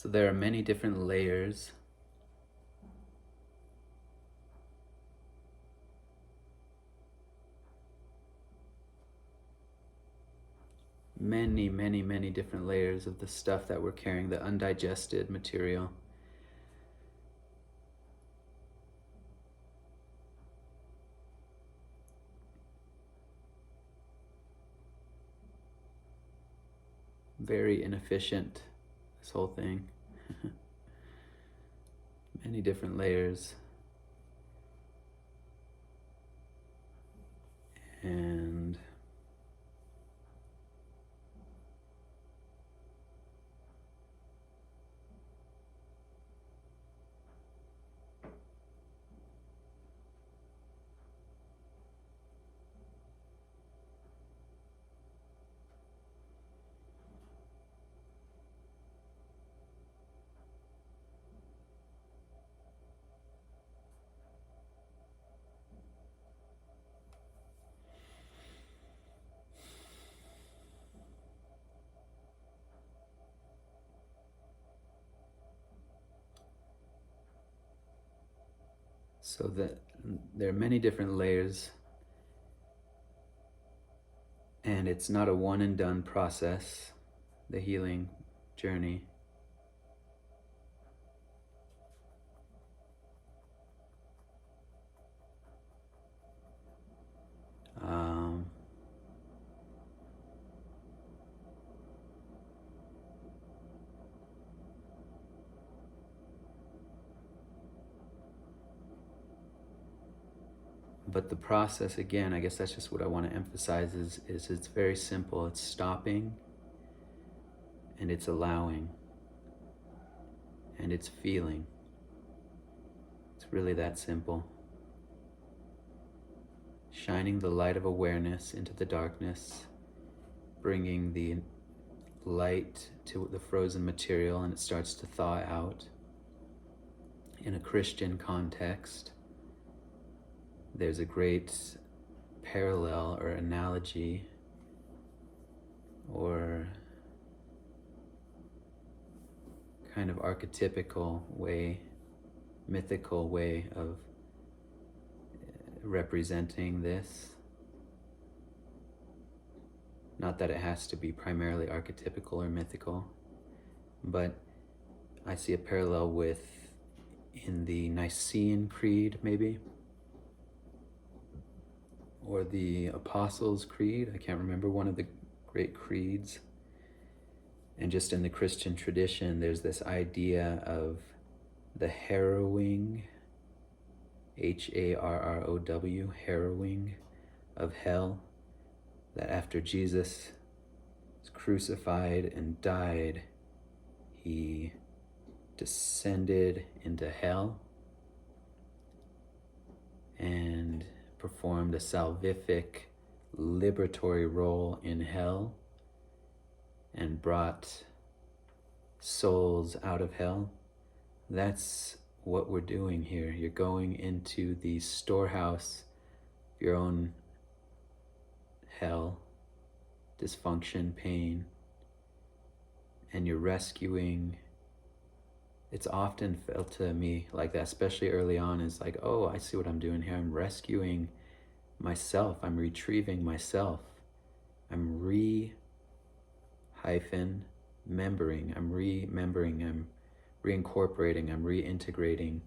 So there are many different layers many different layers of the stuff that we're carrying, the undigested material. Very inefficient, this whole thing. Many different layers. And so that there are many different layers, and it's not a one and done process, the healing journey. Um, but the process, again, I guess that's just what I want to emphasize, is it's very simple. It's stopping, and it's allowing, and it's feeling. It's really that simple. Shining the light of awareness into the darkness, bringing the light to the frozen material, and it starts to thaw out. In a Christian context, there's a great parallel or analogy or kind of archetypical way, mythical way of representing this. Not that it has to be primarily archetypical or mythical, but I see a parallel with in the Nicene Creed, maybe, or the Apostles' Creed. I can't remember, one of the great creeds. And just in the Christian tradition, there's this idea of the harrowing, Harrow, harrowing of hell, that after Jesus was crucified and died, he descended into hell and performed a salvific liberatory role in hell and brought souls out of hell. That's what we're doing here. You're going into the storehouse of your own hell, dysfunction, pain, and you're rescuing. It's often felt to me like that, especially early on, is like, oh, I see what I'm doing here. I'm rescuing myself. I'm retrieving myself. I'm membering. I'm remembering. I'm reincorporating. I'm reintegrating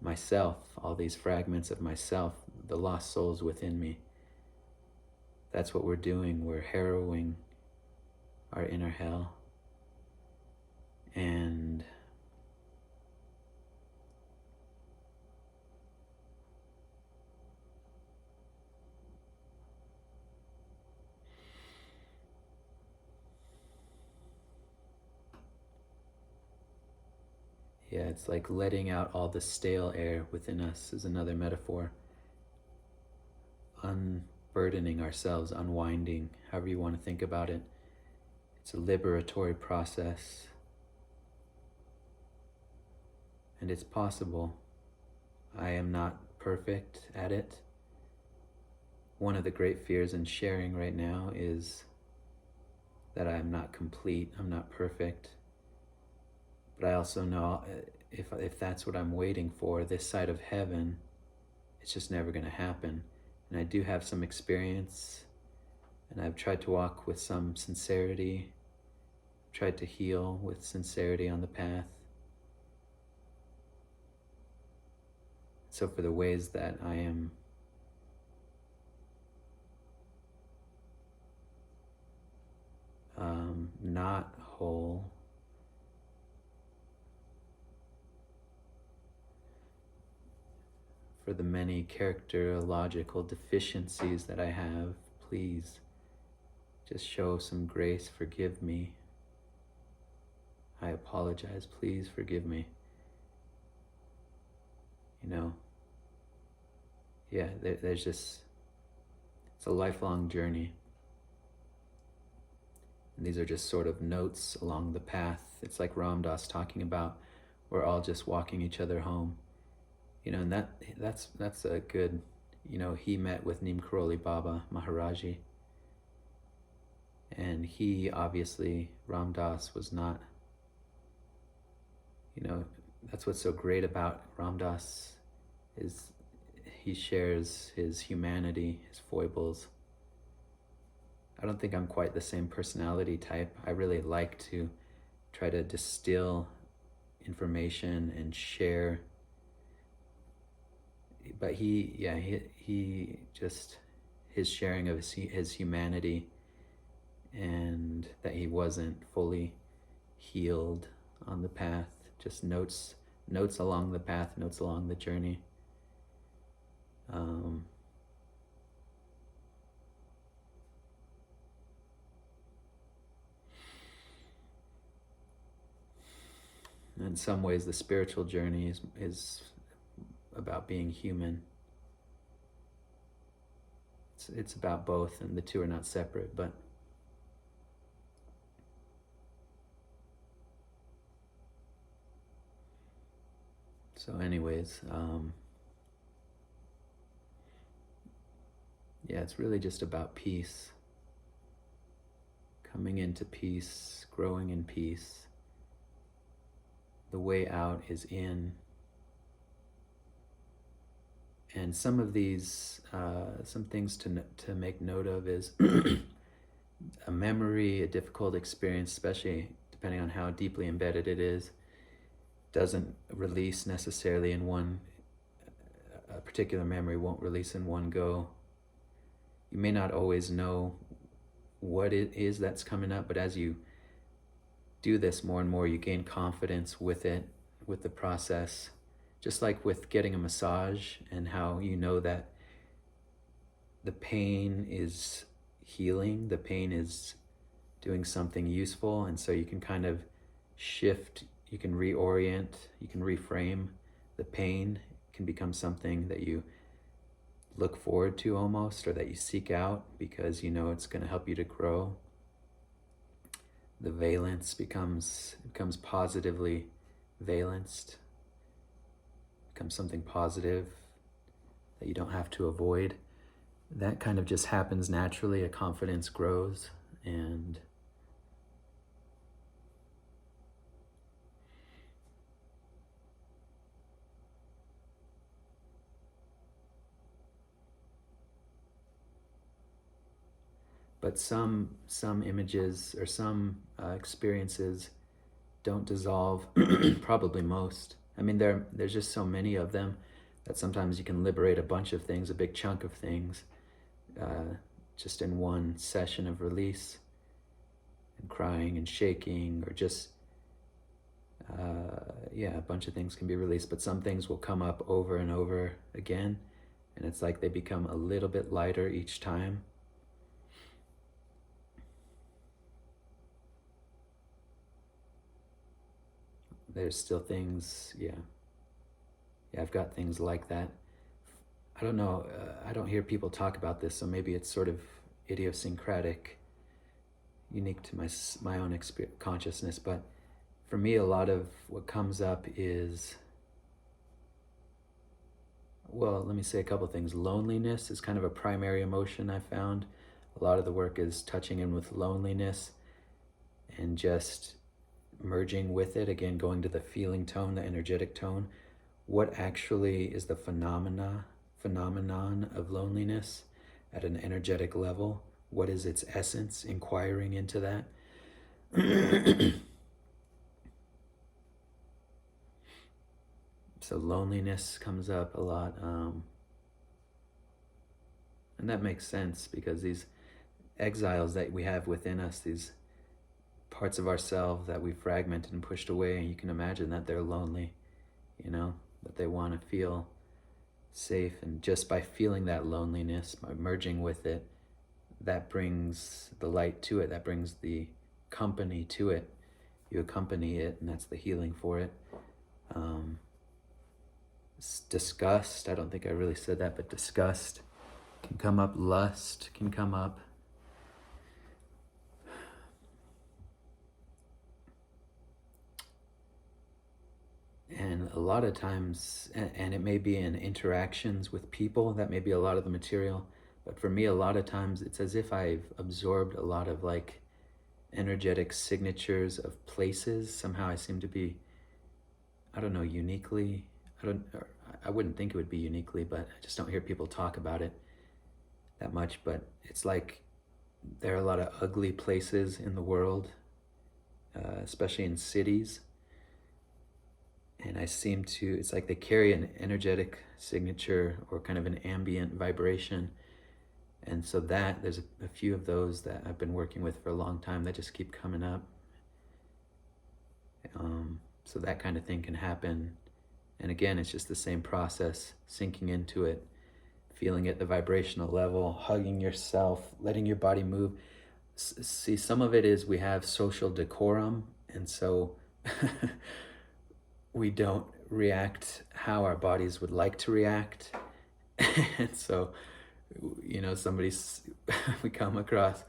myself, all these fragments of myself, the lost souls within me. That's what we're doing. We're harrowing our inner hell. And yeah, it's like letting out all the stale air within us is another metaphor. Unburdening ourselves, unwinding, however you want to think about it. It's a liberatory process. And it's possible. I am not perfect at it. One of the great fears in sharing right now is that I'm not complete, I'm not perfect. But I also know if that's what I'm waiting for, this side of heaven, it's just never going to happen. And I do have some experience, and I've tried to walk with some sincerity, tried to heal with sincerity on the path. So for the ways that I am not whole, for the many characterological deficiencies that I have, please just show some grace, forgive me. I apologize, please forgive me. You know, yeah, there's just, it's a lifelong journey. And these are just sort of notes along the path. It's like Ram Dass talking about, we're all just walking each other home. You know, and that's a good, you know, he met with Neem Karoli Baba Maharaji. And he obviously, Ram Dass was not, you know, that's what's so great about Ram Dass is he shares his humanity, his foibles. I don't think I'm quite the same personality type. I really like to try to distill information and share. But he just, his sharing of his humanity, and that he wasn't fully healed on the path, just notes along the path, notes along the journey. In some ways, the spiritual journey is about being human. It's about both, and the two are not separate, but so anyways, yeah, it's really just about peace, coming into peace, growing in peace. The way out is in. And some of these, some things to make note of is a memory, a difficult experience, especially depending on how deeply embedded it is, doesn't release necessarily in one, a particular memory won't release in one go. You may not always know what it is that's coming up, but as you do this more and more, you gain confidence with it, with the process. Just like with getting a massage, and how you know that the pain is healing, the pain is doing something useful, and so you can kind of shift, you can reorient, you can reframe the pain. It can become something that you look forward to almost, or that you seek out because you know it's going to help you to grow. The valence becomes positively valenced, becomes something positive that you don't have to avoid. That kind of just happens naturally. A confidence grows, and but some images or some experiences don't dissolve. Probably most. I mean, there's just so many of them that sometimes you can liberate a bunch of things, a big chunk of things, just in one session of release, and crying and shaking, or just a bunch of things can be released. But some things will come up over and over again, and it's like they become a little bit lighter each time. There's still things, I've got things like that. I don't know, I don't hear people talk about this, so maybe it's sort of idiosyncratic, unique to my own consciousness. But for me, a lot of what comes up is, well, let me say a couple things. Loneliness is kind of a primary emotion I found. A lot of the work is touching in with loneliness, and just merging with it, again, going to the feeling tone, the energetic tone. What actually is the phenomenon of loneliness at an energetic level? What is its essence? Inquiring into that. So loneliness comes up a lot. And that makes sense because these exiles that we have within us, these parts of ourselves that we fragmented and pushed away, and you can imagine that they're lonely, that they want to feel safe. And just by feeling that loneliness, by merging with it, that brings the light to it, that brings the company to it. You accompany it, and that's the healing for it. Disgust, I don't think I really said that, but disgust can come up, lust can come up. And a lot of times, and it may be in interactions with people, that may be a lot of the material, but for me, a lot of times it's as if I've absorbed a lot of like energetic signatures of places. Somehow I seem to be, I don't know, uniquely, I wouldn't think it would be uniquely, but I just don't hear people talk about it that much. But it's like there are a lot of ugly places in the world, especially in cities. And I seem to, it's like they carry an energetic signature or kind of an ambient vibration. And so there's a few of those that I've been working with for a long time that just keep coming up. So that kind of thing can happen. And again, it's just the same process, sinking into it, feeling it, the vibrational level, hugging yourself, letting your body move. See, some of it is we have social decorum, and so we don't react how our bodies would like to react. And so, we come across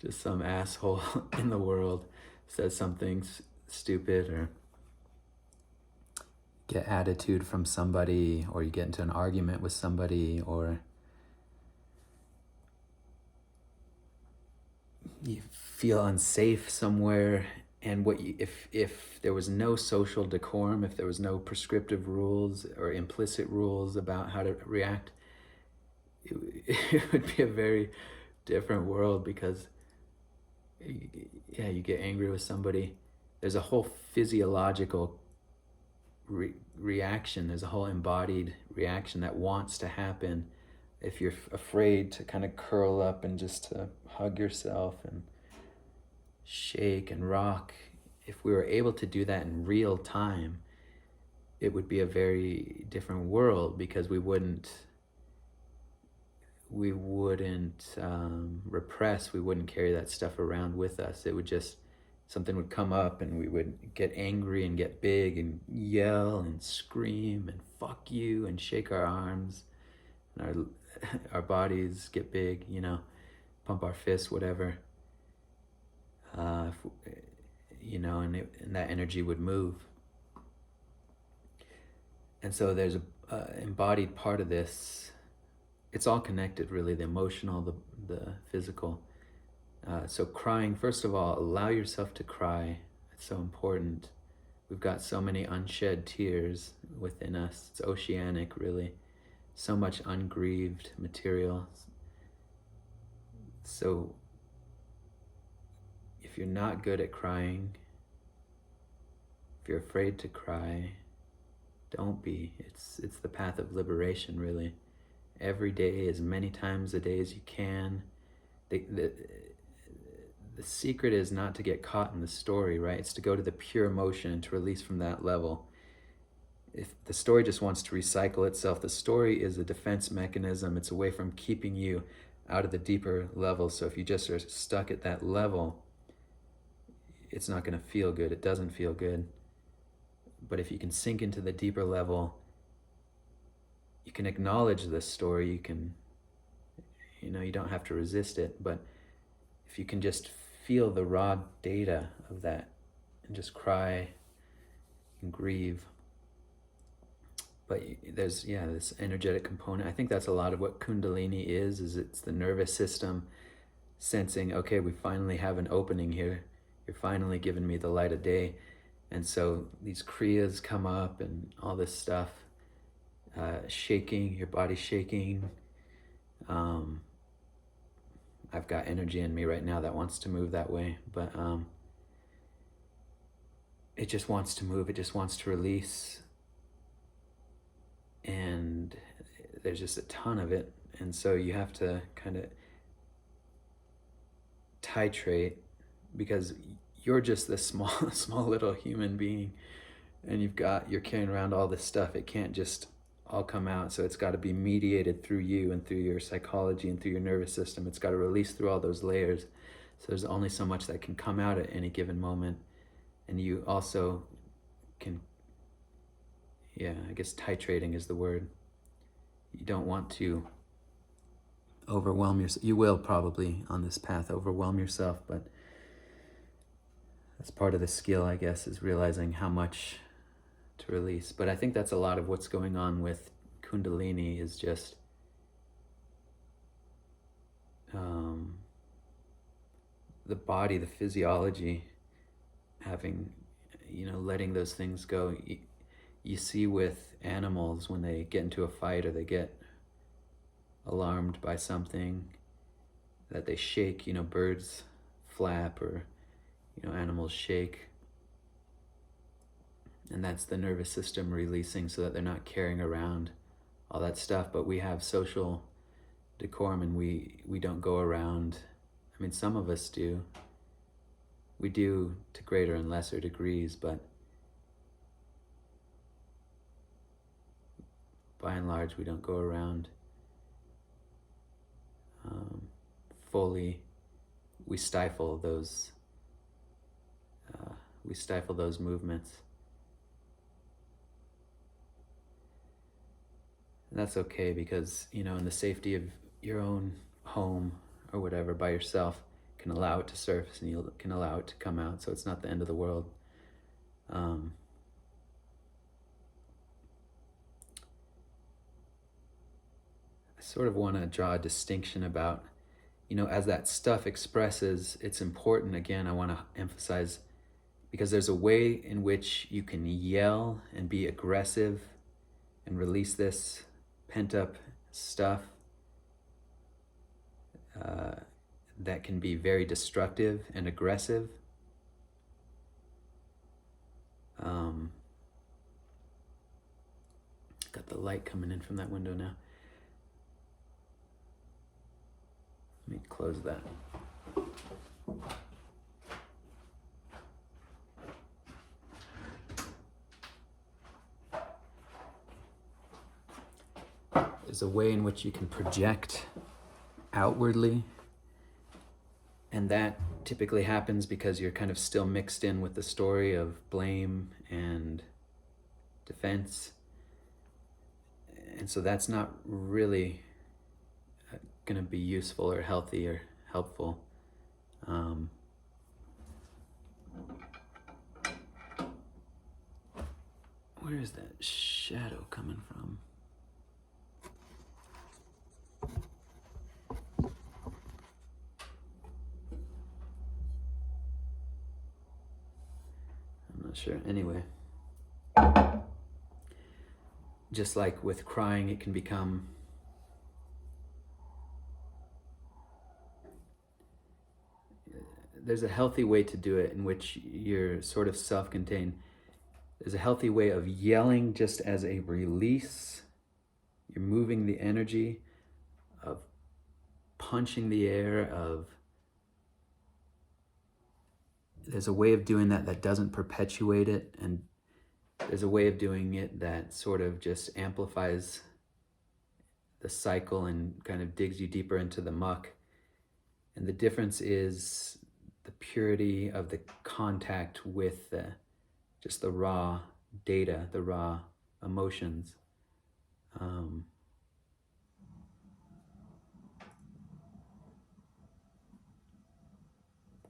just some asshole in the world, says something stupid, or get attitude from somebody, or you get into an argument with somebody, or you feel unsafe somewhere. And if there was no social decorum, if there was no prescriptive rules or implicit rules about how to react, it would be a very different world, because you get angry with somebody, there's a whole physiological reaction, there's a whole embodied reaction that wants to happen. If you're afraid to kind of curl up and just to hug yourself and shake and rock, if we were able to do that in real time, it would be a very different world, because we wouldn't repress, we wouldn't carry that stuff around with us. It would just, something would come up and we would get angry and get big and yell and scream and fuck you and shake our arms, and our bodies get big, pump our fists, whatever. And that energy would move. And so there's a embodied part of this. It's all connected, really, the emotional, the physical. So crying, first of all, allow yourself to cry. It's so important. We've got so many unshed tears within us. It's oceanic, really. So much ungrieved material. So if you're not good at crying, if you're afraid to cry, don't be. It's the path of liberation, really. Every day, as many times a day as you can. The secret is not to get caught in the story, right? It's to go to the pure emotion and to release from that level. If the story just wants to recycle itself, the story is a defense mechanism. It's a way from keeping you out of the deeper level. So if you just are stuck at that level, it's not going to feel good. It doesn't feel good. But if you can sink into the deeper level, you can acknowledge this story. You can, you don't have to resist it. But if you can just feel the raw data of that and just cry and grieve. But there's, this energetic component. I think that's a lot of what Kundalini is it's the nervous system sensing, okay, we finally have an opening here. You're finally giving me the light of day. And so these kriyas come up and all this stuff, shaking, your body shaking. I've got energy in me right now that wants to move that way, but it just wants to move, it just wants to release. And there's just a ton of it. And so you have to kind of titrate, because you're just this small little human being, and you're carrying around all this stuff. It can't just all come out. So it's got to be mediated through you and through your psychology and through your nervous system. It's got to release through all those layers. So there's only so much that can come out at any given moment. And you also can, I guess titrating is the word. You don't want to overwhelm yourself. You will probably on this path overwhelm yourself, but that's part of the skill, I guess, is realizing how much to release. But I think that's a lot of what's going on with Kundalini, is just the body, the physiology, having, letting those things go. You see with animals, when they get into a fight or they get alarmed by something, that they shake. Birds flap, or animals shake, and that's the nervous system releasing so that they're not carrying around all that stuff. But we have social decorum, and we don't go around. I mean, some of us do. We do to greater and lesser degrees, but by and large, we don't go around fully. We stifle those. We stifle those movements. And that's okay, because in the safety of your own home or whatever, by yourself, can allow it to surface, and you can allow it to come out. So it's not the end of the world. I sort of want to draw a distinction about, as that stuff expresses, it's important. Again, I want to emphasize, because there's a way in which you can yell and be aggressive and release this pent up stuff that can be very destructive and aggressive. Got the light coming in from that window now. Let me close that. There's a way in which you can project outwardly, and that typically happens because you're kind of still mixed in with the story of blame and defense. And so that's not really going to be useful or healthy or helpful. Where is that shadow coming from? I'm not sure. Anyway, just like with crying, it can become there's a healthy way to do it in which you're sort of self-contained. There's a healthy way of yelling just as a release. You're moving the energy of punching the air, there's a way of doing that doesn't perpetuate it, and there's a way of doing it that sort of just amplifies the cycle and kind of digs you deeper into the muck. And the difference is the purity of the contact with just the raw data, the raw emotions.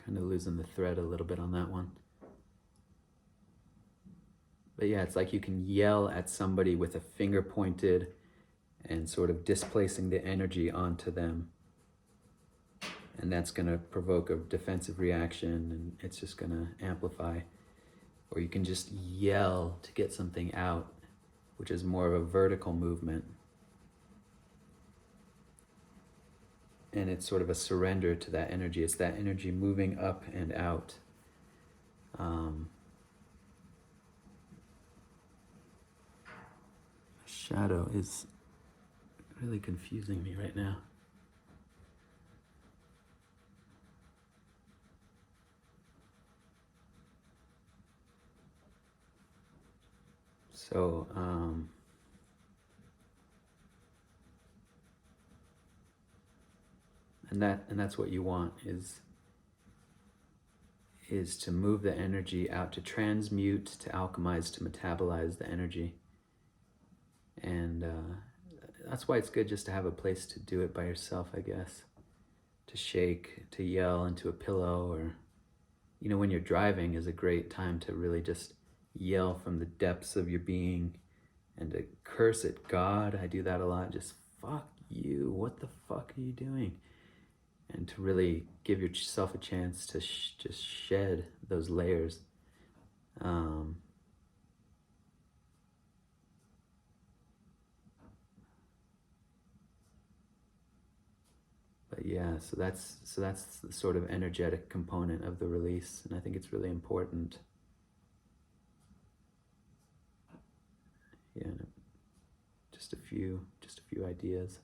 Kind of losing the thread a little bit on that one. But yeah, it's like you can yell at somebody with a finger pointed and sort of displacing the energy onto them. And that's going to provoke a defensive reaction, and it's just going to amplify. Or you can just yell to get something out, which is more of a vertical movement. And it's sort of a surrender to that energy. It's that energy moving up and out. Shadow is really confusing me right now. So, and that's what you want is to move the energy out, to transmute, to alchemize, to metabolize the energy. And that's why it's good just to have a place to do it by yourself, I guess. To shake, to yell into a pillow, or, you know, when you're driving is a great time to really just yell from the depths of your being and to curse at God. I do that a lot. Just, fuck you. What the fuck are you doing? And to really give yourself a chance to just shed those layers. But yeah, so that's the sort of energetic component of the release, and I think it's really important. Yeah, just a few ideas.